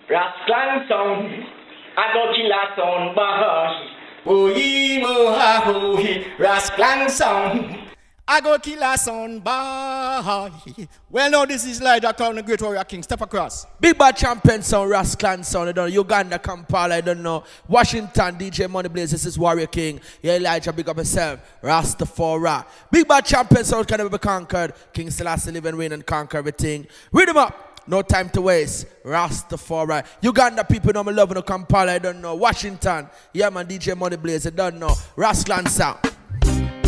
Rascal sound, I go kill a sound, bash. Ooh-ee, oh-ha, ooh-ee, Rascal sound. I go kill a son, boy. Well, no, this is Elijah Clown, the Great Warrior King. Step across. Big Bad Champion sound, Rascal sound, I don't know. Uganda, Kampala, I don't know. Washington, DJ Money Blaze, this is Warrior King. Yeah, Elijah, big up yourself. Rastafari. Big Bad Champion sound can never be conquered. King Selassie live and reign and conquer everything. Read them up. No time to waste. Rastafari. Uganda people know me loving the Kampala, I don't know. Washington, yeah man, DJ Money Blaze, I don't know. Rascal sound.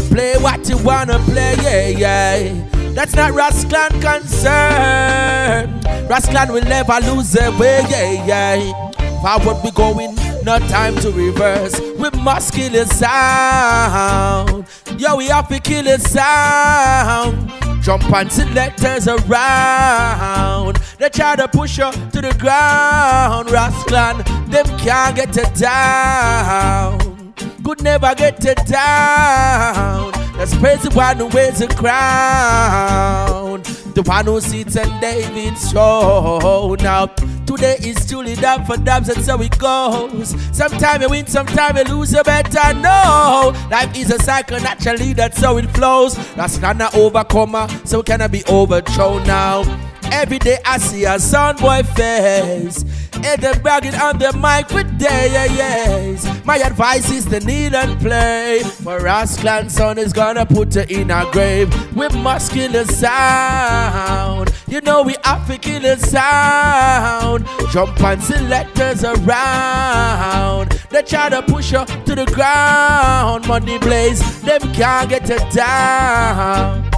Play what you wanna play, yeah, yeah. That's not Rascal concern. Rascal will never lose their way, yeah, yeah. Forward we going, no time to reverse. We must kill the sound. Yo, we have to kill the sound. Jump and selectors around. They try to push you to the ground. Rascal, them can't get it down. Could never get it down. Let's praise the one who wears the crown, the one who sits on David's throne. Now today is truly done for dubs, and so it goes. Sometime you win, sometime you lose, you better know. Life is a cycle, naturally that's how it flows. That's not an overcomer, so it cannot be overthrown now. Every day I see a son boy face, and they're bragging on the mic for days. My advice is to kneel and play, for Rascal son is gonna put you in a grave. We must kill the sound. You know we have to kill the sound. Jump and selectors around. They try to push you to the ground. Money Blaze, them can't get it down.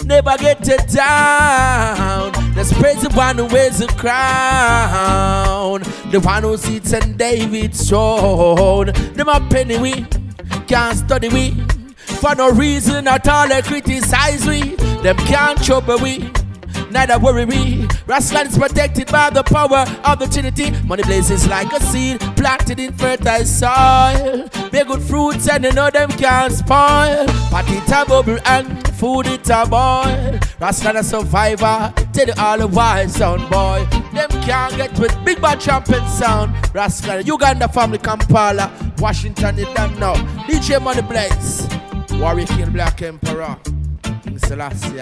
Never get it down. Let's praise the one who wears the crown, the one who sits on David's throne. Them a penny we can't study we, for no reason at all they criticize we. Them can't trouble we, neither worry we. Rascal is protected by the power of the Trinity. Money Blaze is like a seed planted in fertile soil. Bear good fruits and you know them can't spoil. Pot it a bubble and food it a boil. Rascal a survivor, tell you all the wise sound boy. Them can't get with Big Bad Champion sound. Rascal, Uganda family, Kampala, Washington, you don't know. DJ Money Blaze, Warrior King, Black Emperor, King Selassie.